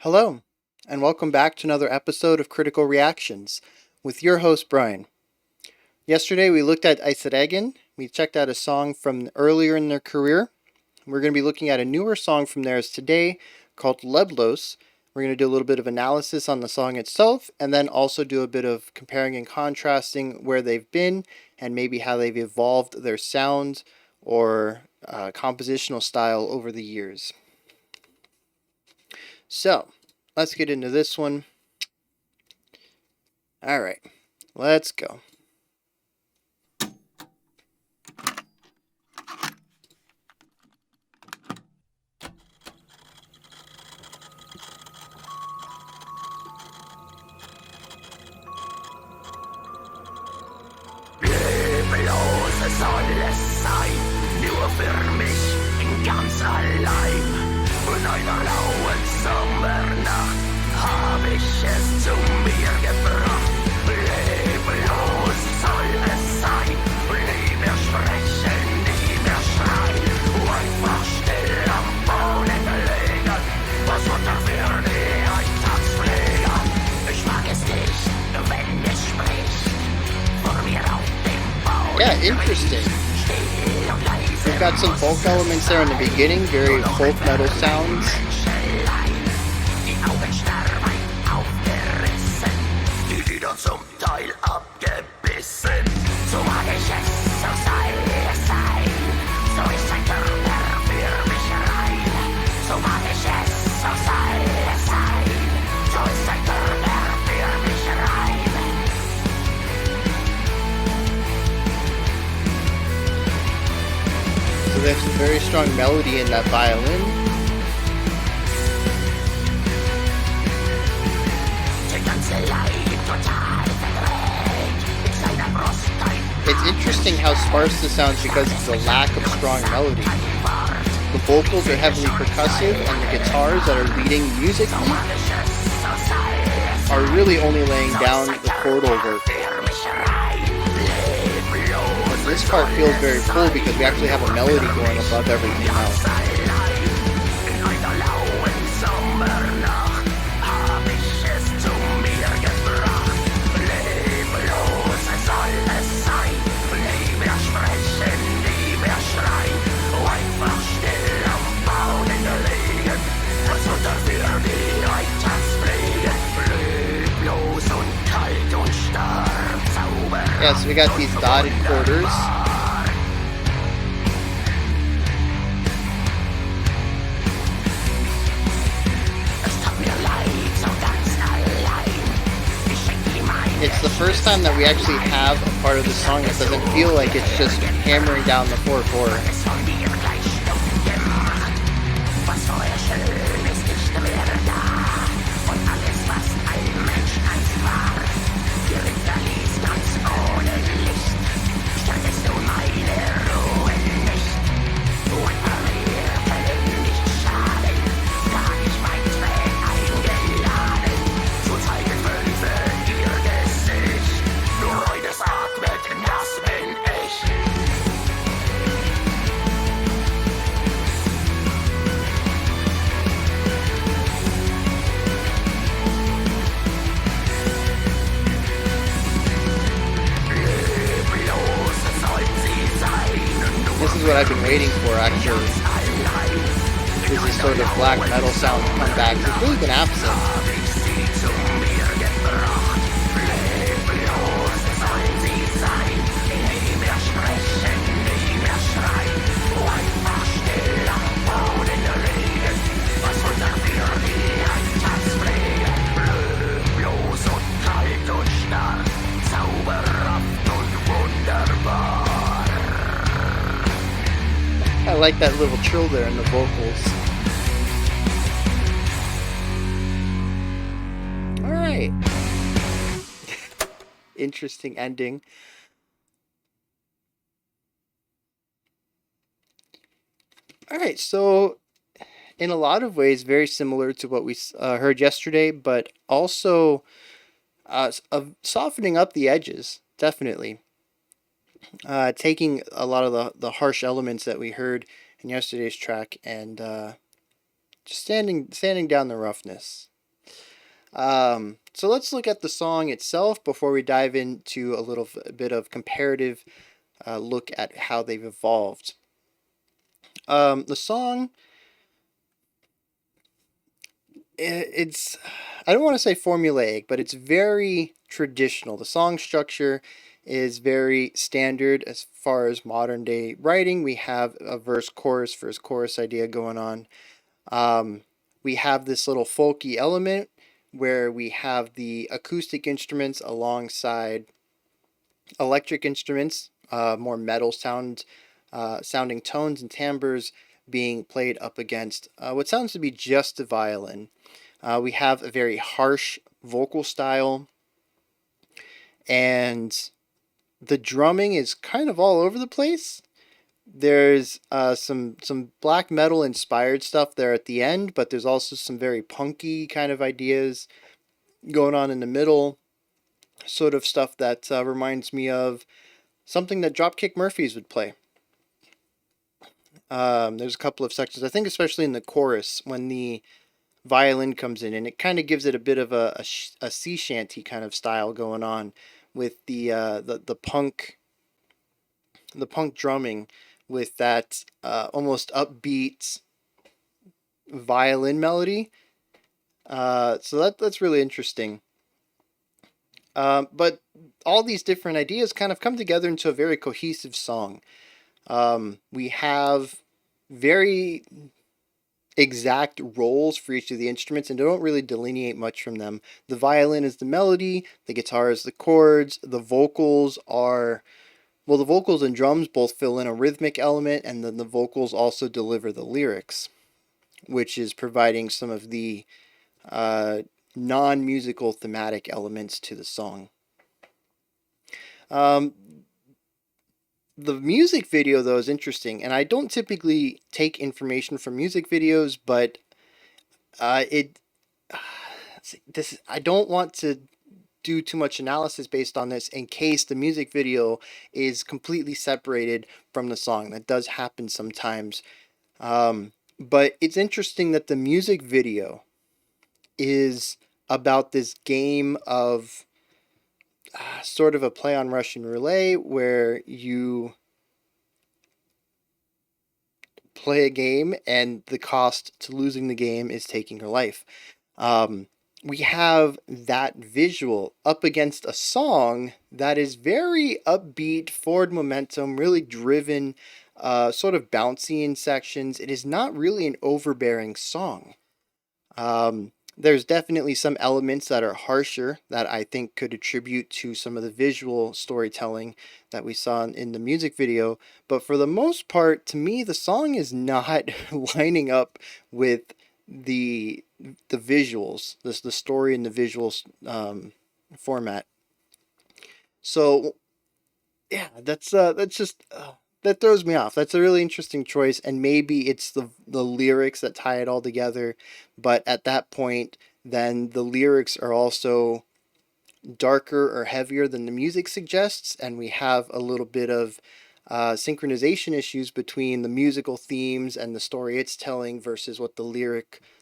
Hello, and welcome back to another episode of Critical Reactions with your host, Bryan. Yesterday we looked at EISREGEN. We checked out a song from earlier in their career. We're going to be looking at a newer song from theirs today called Leblos. We're going to do a little bit of analysis on the song itself, and then also do a bit of comparing and contrasting where they've been and maybe how they've evolved their sound or compositional style over the years. So, let's get into this one. All right, let's go. Leblos soll es sein, nur für mich in ganz allein. Und einer lauen Sommernacht hab ich es zu mir gebracht. Leblos soll es sein, nie mehr sprechen, nie mehr schreien. Einfach still am Boden liegen, was unter für die Alltagspfleger. Ich mag es nicht, wenn es spricht. Yeah, interesting. We've got some folk elements there in the beginning, very folk metal sounds. Zum Teil abgebissen. So mag ich es, so soll es sein. So ist ein Körper für mich rein. So mag ich es, so soll es sein. So ist ein Körper für mich rein. So there's a very strong melody in that violin. It's interesting how sparse this sounds because of the lack of strong melody. The vocals are heavily percussive, and the guitars that are leading musically are really only laying down the chordal work. But this part feels very full because we actually have a melody going above everything else. Yeah, so we got these dotted quarters. It's the first time that we actually have a part of the song that doesn't feel like it's just hammering down the 4/4. This is what I've been waiting for, actually. Is this sort of black metal sound to come back. It's really been absent. I like that little trill there in the vocals. Alright. Interesting ending. Alright, so in a lot of ways very similar to what we heard yesterday, but also softening up the edges, definitely. Taking a lot of the harsh elements that we heard in yesterday's track and just sanding down the roughness. So let's look at the song itself before we dive into a little bit of comparative look at how they've evolved. The song, it's, I don't want to say formulaic, but it's very traditional. The song structure is very standard as far as modern day writing. We have a verse chorus idea going on. We have this little folky element where we have the acoustic instruments alongside electric instruments, more metal sounding tones and timbres being played up against what sounds to be just a violin. We have a very harsh vocal style, and the drumming is kind of all over the place. There's some black metal inspired stuff there at the end, but there's also some very punky kind of ideas going on in the middle, sort of stuff that reminds me of something that Dropkick Murphys would play. There's a couple of sections, I think, especially in the chorus when the violin comes in, and it kind of gives it a bit of a sea shanty kind of style going on with the punk drumming with that almost upbeat violin melody. So that's really interesting. But all these different ideas kind of come together into a very cohesive song. We have very exact roles for each of the instruments, and they don't really delineate much from them. The violin is the melody, the guitar is the chords, the vocals and drums both fill in a rhythmic element, and then the vocals also deliver the lyrics, which is providing some of the non-musical thematic elements to the song. The music video, though, is interesting, and I don't typically take information from music videos, but I don't want to do too much analysis based on this in case the music video is completely separated from the song. That does happen sometimes. But it's interesting that the music video is about this game of sort of a play on Russian roulette where you play a game and the cost to losing the game is taking your life. We have that visual up against a song that is very upbeat, forward momentum, really driven, sort of bouncy in sections. It is not really an overbearing song. There's definitely some elements that are harsher that I think could attribute to some of the visual storytelling that we saw in the music video. But for the most part, to me, the song is not lining up with the visuals, the story and the visuals format. So yeah, that's just that throws me off. That's a really interesting choice, and maybe it's the lyrics that tie it all together. But at that point, then the lyrics are also darker or heavier than the music suggests, and we have a little bit of synchronization issues between the musical themes and the story it's telling versus what the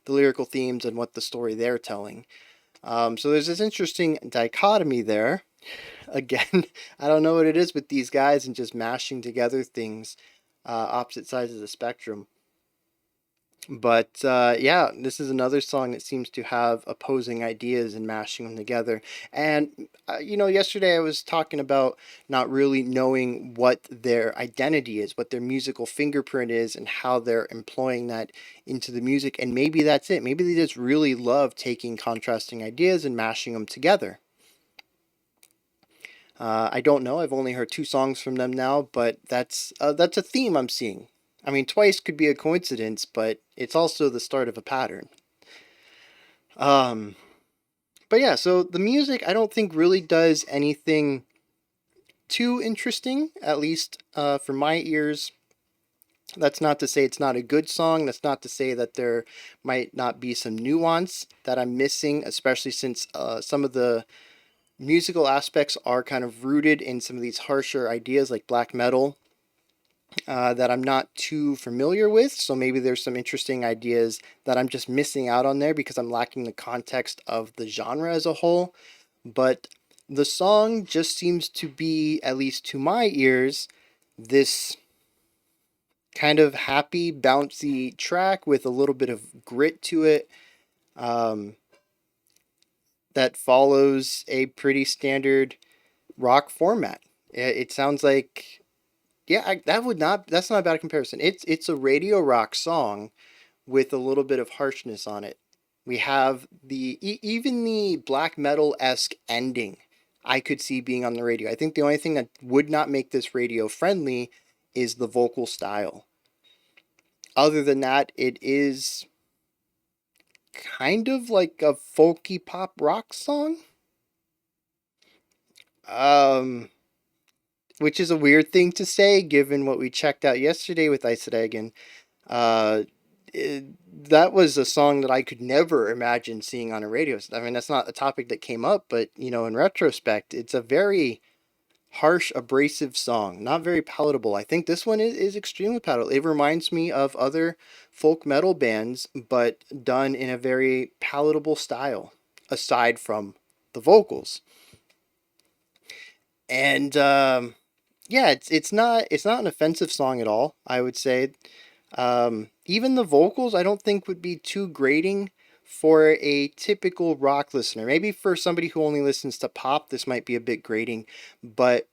lyrical themes and what the story they're telling. So there's this interesting dichotomy there. Again, I don't know what it is with these guys and just mashing together things, opposite sides of the spectrum. But yeah, this is another song that seems to have opposing ideas and mashing them together. And, yesterday I was talking about not really knowing what their identity is, what their musical fingerprint is, and how they're employing that into the music. And maybe that's it. Maybe they just really love taking contrasting ideas and mashing them together. I don't know. I've only heard 2 songs from them now, but that's a theme I'm seeing. I mean, twice could be a coincidence, but it's also the start of a pattern. But yeah, so the music I don't think really does anything too interesting, at least for my ears. That's not to say it's not a good song. That's not to say that there might not be some nuance that I'm missing, especially since some of the musical aspects are kind of rooted in some of these harsher ideas like black metal. that I'm not too familiar with. So maybe there's some interesting ideas that I'm just missing out on there because I'm lacking the context of the genre as a whole. But the song just seems to be, at least to my ears, this kind of happy, bouncy track with a little bit of grit to it, um, that follows a pretty standard rock format. It sounds like, yeah, that's not a bad comparison. It's a radio rock song with a little bit of harshness on it. We have even the black metal esque ending. I could see being on the radio. I think the only thing that would not make this radio friendly is the vocal style. Other than that, it is kind of like a folky pop rock song. Um, which is a weird thing to say given what we checked out yesterday with EISREGEN. Uh, that was a song that I could never imagine seeing on a radio. I mean, that's not a topic that came up, but in retrospect, it's a very harsh, abrasive song, not very palatable. I think this one is extremely palatable. It reminds me of other folk metal bands, but done in a very palatable style, aside from the vocals. And yeah, it's not an offensive song at all, I would say. Even the vocals, I don't think would be too grating for a typical rock listener. Maybe for somebody who only listens to pop, this might be a bit grating. But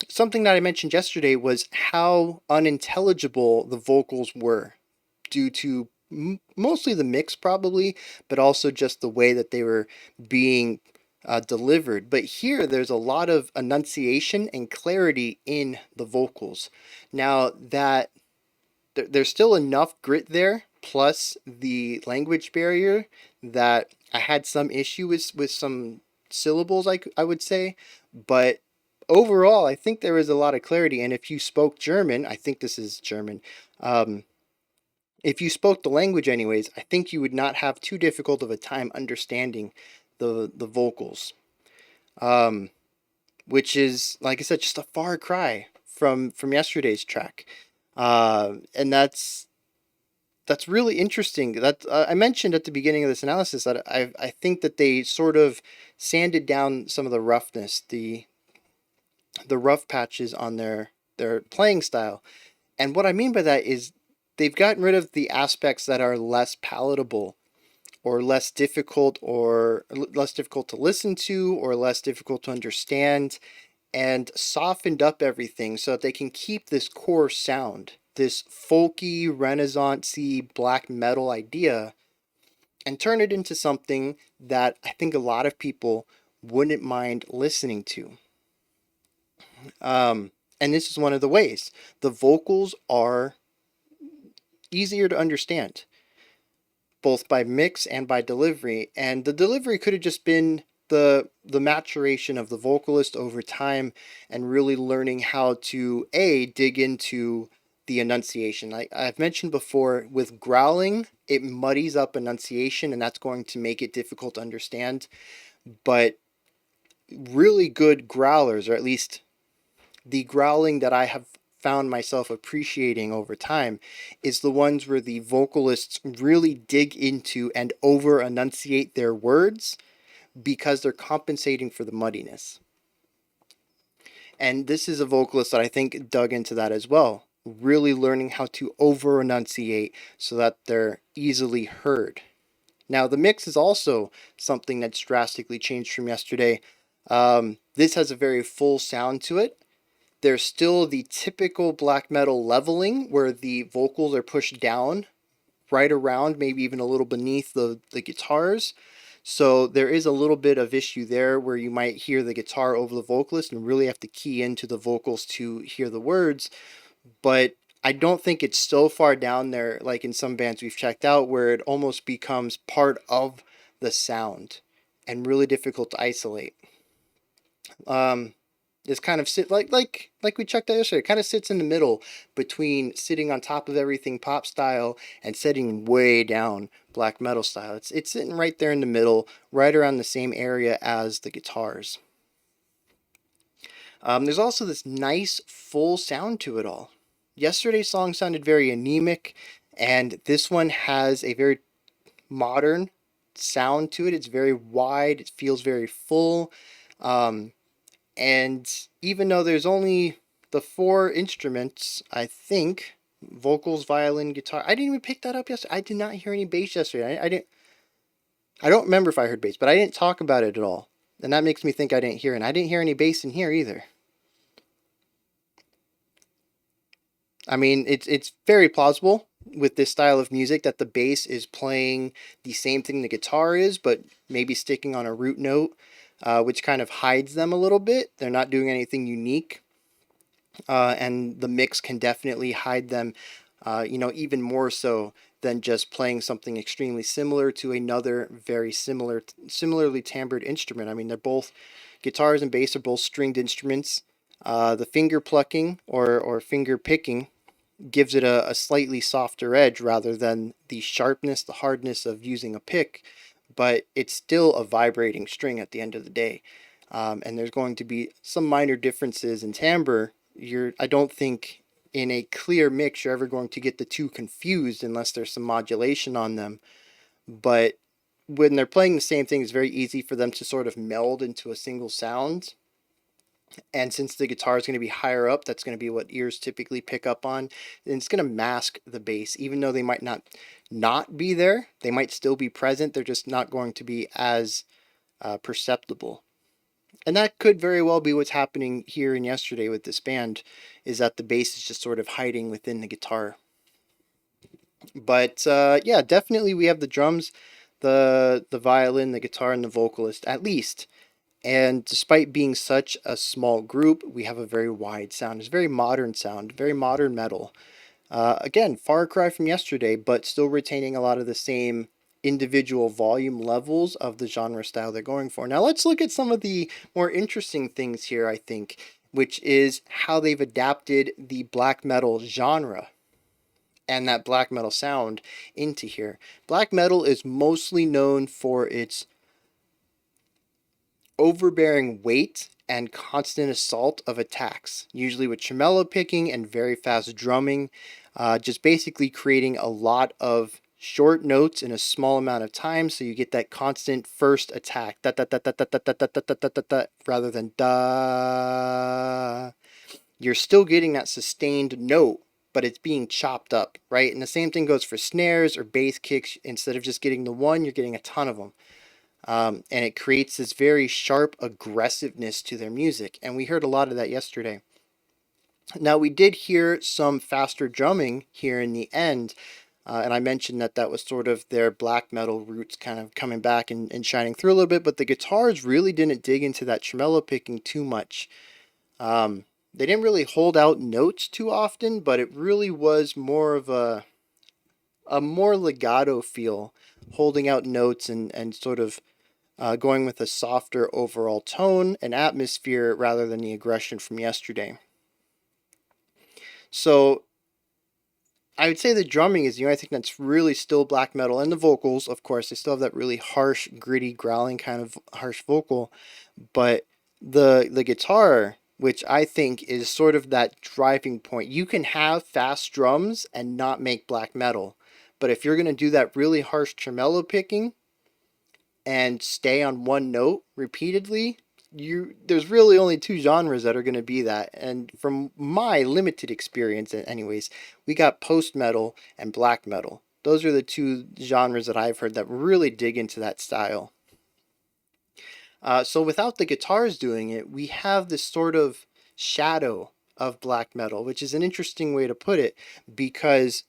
something that I mentioned yesterday was how unintelligible the vocals were due to mostly the mix, probably, but also just the way that they were being delivered. But here, there's a lot of enunciation and clarity in the vocals. Now, that there's still enough grit there, plus the language barrier, that I had some issue with some syllables, I would say. But overall, I think there is a lot of clarity. And if you spoke German, I think this is German. Um, if you spoke the language anyways, I think you would not have too difficult of a time understanding the vocals. Um, which is, like I said, just a far cry from yesterday's track. And that's really interesting. That I mentioned at the beginning of this analysis that I think that they sort of sanded down some of the roughness, the rough patches on their playing style. And what I mean by that is they've gotten rid of the aspects that are less palatable or less difficult to listen to or less difficult to understand, and softened up everything so that they can keep this core sound, this folky, renaissance-y black metal idea, and turn it into something that I think a lot of people wouldn't mind listening to. And this is one of the ways. The vocals are easier to understand, both by mix and by delivery. And the delivery could have just been the maturation of the vocalist over time and really learning how to dig into the enunciation. I've mentioned before, with growling, it muddies up enunciation, and that's going to make it difficult to understand. But really good growlers, or at least the growling that I have found myself appreciating over time, is the ones where the vocalists really dig into and over enunciate their words because they're compensating for the muddiness. And this is a vocalist that I think dug into that as well, really learning how to over enunciate so that they're easily heard. Now, the mix is also something that's drastically changed from yesterday. This has a very full sound to it. There's still the typical black metal leveling where the vocals are pushed down right around, maybe even a little beneath the guitars. So there is a little bit of issue there where you might hear the guitar over the vocalist and really have to key into the vocals to hear the words. But I don't think it's so far down there like in some bands we've checked out where it almost becomes part of the sound and really difficult to isolate. This kind of sit like we checked out yesterday. It kind of sits in the middle between sitting on top of everything pop style and sitting way down black metal style. It's sitting right there in the middle, right around the same area as the guitars. There's also this nice full sound to it all. Yesterday's song sounded very anemic, and this one has a very modern sound to it. It's very wide, it feels very full. Um, and even though there's only the four instruments, I think vocals, violin, guitar. I didn't even pick that up yesterday. I did not hear any bass yesterday. I didn't. I don't remember if I heard bass, but I didn't talk about it at all, and that makes me think I didn't hear it. And I didn't hear any bass in here either. I mean, it's very plausible with this style of music that the bass is playing the same thing the guitar is, but maybe sticking on a root note, which kind of hides them a little bit. They're not doing anything unique, and the mix can definitely hide them, even more so than just playing something extremely similar to another very similarly timbred instrument. I mean, they're both guitars and bass are both stringed instruments. The finger plucking or finger picking gives it a slightly softer edge rather than the sharpness, the hardness of using a pick, but it's still a vibrating string at the end of the day. And there's going to be some minor differences in timbre. I don't think in a clear mix you're ever going to get the two confused unless there's some modulation on them. But when they're playing the same thing, it's very easy for them to sort of meld into a single sound. And since the guitar is going to be higher up, that's going to be what ears typically pick up on. And it's going to mask the bass, even though they might not be there. They might still be present. They're just not going to be as perceptible. And that could very well be what's happening here in yesterday with this band, is that the bass is just sort of hiding within the guitar. But yeah, definitely we have the drums, the violin, the guitar, and the vocalist at least. And despite being such a small group, we have a very wide sound. It's a very modern sound, very modern metal. Again, far cry from yesterday, but still retaining a lot of the same individual volume levels of the genre style they're going for. Now let's look at some of the more interesting things here, I think, which is how they've adapted the black metal genre and that black metal sound into here. Black metal is mostly known for its overbearing weight and constant assault of attacks, usually with tremolo picking and very fast drumming, just basically creating a lot of short notes in a small amount of time, so you get that constant first attack, da da da da da da da da da da da da, rather than da. You're still getting that sustained note, but it's being chopped up, right? And the same thing goes for snares or bass kicks. Instead of just getting the one, you're getting a ton of them. And it creates this very sharp aggressiveness to their music. And we heard a lot of that yesterday. Now, we did hear some faster drumming here in the end. And I mentioned that was sort of their black metal roots kind of coming back and shining through a little bit. But the guitars really didn't dig into that tremolo picking too much. They didn't really hold out notes too often, but it really was more of a more legato feel, holding out notes and sort of going with a softer overall tone and atmosphere rather than the aggression from yesterday. So I would say the drumming is the only thing that's really still black metal, and the vocals, of course, they still have that really harsh, gritty, growling kind of harsh vocal, but the guitar, which I think is sort of that driving point. You can have fast drums and not make black metal, but if you're going to do that really harsh tremolo picking and stay on one note repeatedly, there's really only two genres that are going to be that. And from my limited experience anyways, we got post metal and black metal. Those are the two genres that I've heard that really dig into that style. So without the guitars doing it, we have this sort of shadow of black metal, which is an interesting way to put it, because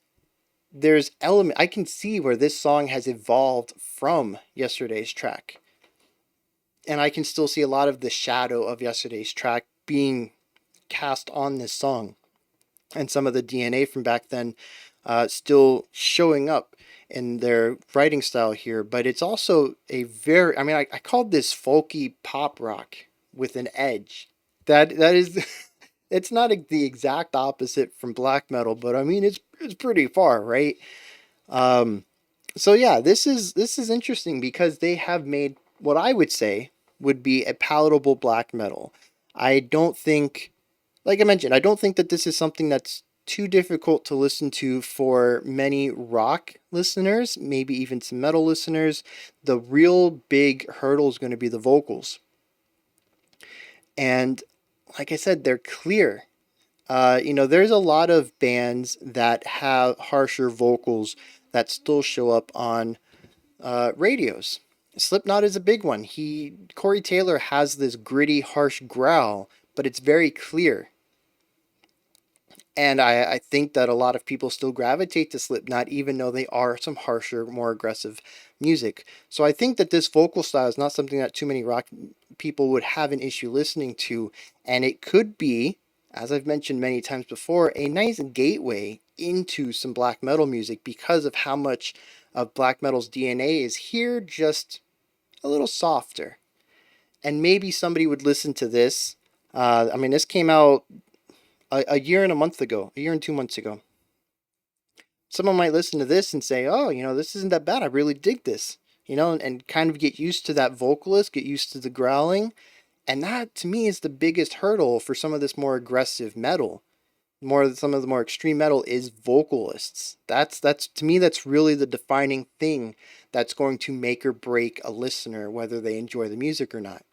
there's I can see where this song has evolved from yesterday's track. And I can still see a lot of the shadow of yesterday's track being cast on this song. And some of the DNA from back then still showing up in their writing style here. But it's also I called this folky pop rock with an edge. That is, it's not the exact opposite from black metal, but I mean, it's pretty far, right? So yeah, this is interesting because they have made what I would say would be a palatable black metal. I don't think, like I mentioned, I don't think that this is something that's too difficult to listen to for many rock listeners, maybe even some metal listeners. The real big hurdle is going to be the vocals. And like I said, they're clear. There's a lot of bands that have harsher vocals that still show up on radios. Slipknot is a big one. Corey Taylor has this gritty, harsh growl, but it's very clear. And I think that a lot of people still gravitate to Slipknot, even though they are some harsher, more aggressive music. So I think that this vocal style is not something that too many rock people would have an issue listening to. And it could be, as I've mentioned many times before, a nice gateway into some black metal music because of how much of black metal's DNA is here, just a little softer. And maybe somebody would listen to this. This came out a year and a month ago, a year and 2 months ago. Someone might listen to this and say, oh, this isn't that bad. I really dig this, and kind of get used to that vocalist, get used to the growling. And that, to me, is the biggest hurdle for some of this more aggressive metal. Some of the more extreme metal is vocalists. That's to me, that's really the defining thing that's going to make or break a listener, whether they enjoy the music or not.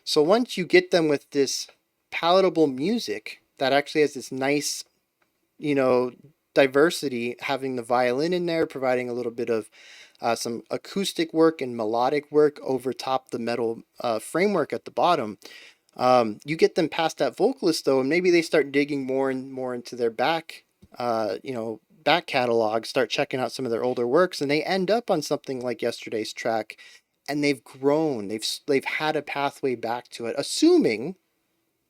So once you get them with this palatable music that actually has this nice, diversity, having the violin in there, providing a little bit of some acoustic work and melodic work over top the metal framework at the bottom. You get them past that vocalist though, and maybe they start digging more and more into their back catalog, start checking out some of their older works, and they end up on something like yesterday's track, and they've grown, they've had a pathway back to it, assuming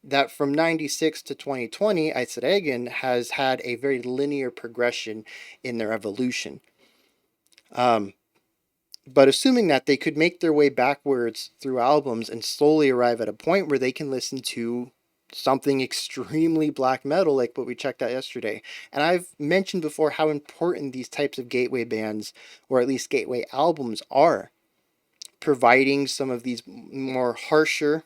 that from 96 to 2020, EISREGEN has had a very linear progression in their evolution. But assuming that they could make their way backwards through albums and slowly arrive at a point where they can listen to something extremely black metal like what we checked out yesterday. And I've mentioned before how important these types of gateway bands, or at least gateway albums, are, providing some of these more harsher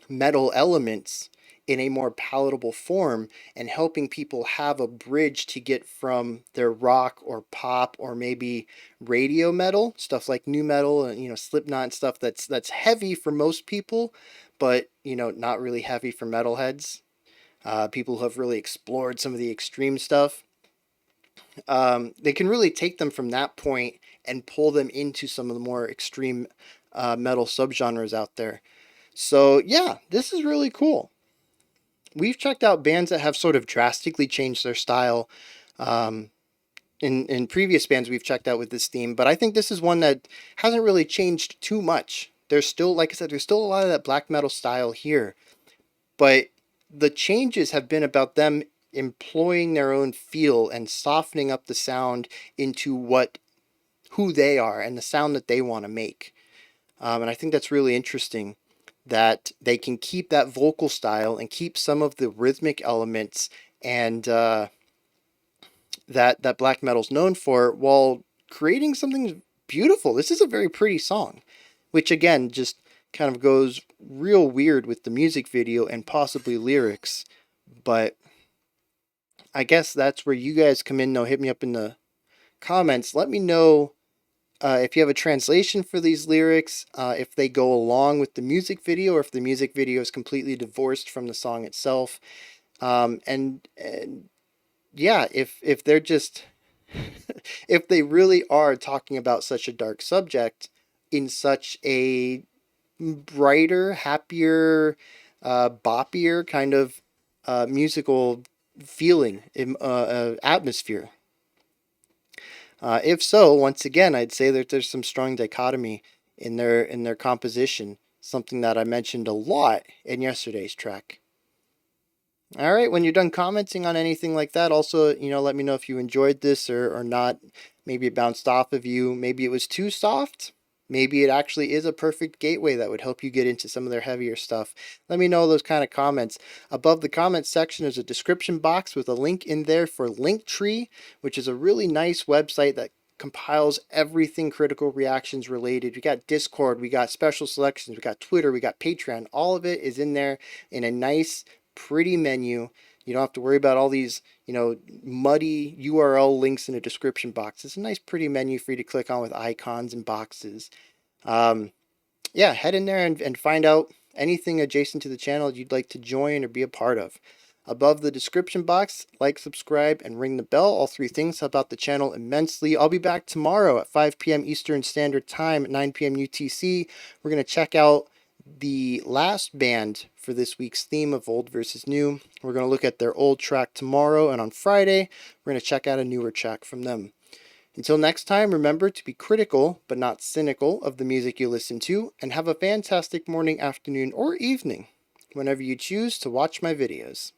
metal elements in a more palatable form and helping people have a bridge to get from their rock or pop or maybe radio metal stuff like new metal and Slipknot and stuff that's heavy for most people, but not really heavy for metalheads. People who have really explored some of the extreme stuff. They can really take them from that point and pull them into some of the more extreme metal subgenres out there. So yeah, this is really cool. We've checked out bands that have sort of drastically changed their style in previous bands we've checked out with this theme, but I think this is one that hasn't really changed too much. There's still, like I said, there's still a lot of that black metal style here, but the changes have been about them employing their own feel and softening up the sound into who they are and the sound that they want to make. And I think that's really interesting, that they can keep that vocal style and keep some of the rhythmic elements and that black metal's known for, while creating something beautiful. This is a very pretty song, which again just kind of goes real weird with the music video and possibly lyrics. But I guess that's where you guys come in though. Hit me up in the comments. Let me know if you have a translation for these lyrics, if they go along with the music video, or if the music video is completely divorced from the song itself. And yeah, if they're just, if they really are talking about such a dark subject in such a brighter, happier, boppier kind of musical feeling, atmosphere. If so, once again, I'd say that there's some strong dichotomy in their composition, something that I mentioned a lot in yesterday's track. All right, when you're done commenting on anything like that, also, let me know if you enjoyed this or not. Maybe it bounced off of you. Maybe it was too soft. Maybe it actually is a perfect gateway that would help you get into some of their heavier stuff. Let me know those kind of comments. Above the comments section, there's a description box with a link in there for Linktree, which is a really nice website that compiles everything Critical Reactions related. We got Discord, we got special selections, we got Twitter, we got Patreon. All of it is in there in a nice, pretty menu. You don't have to worry about all these, muddy URL links in a description box. It's a nice, pretty menu for you to click on with icons and boxes. Yeah, head in there and find out anything adjacent to the channel you'd like to join or be a part of. Above the description box, like, subscribe, and ring the bell. All three things help out the channel immensely. I'll be back tomorrow at 5 p.m. Eastern Standard Time at 9 p.m. UTC. We're going to check out the last band for this week's theme of old versus new. We're going to look at their old track tomorrow, and on Friday, we're going to check out a newer track from them. Until next time, remember to be critical but not cynical of the music you listen to, and have a fantastic morning, afternoon, or evening whenever you choose to watch my videos.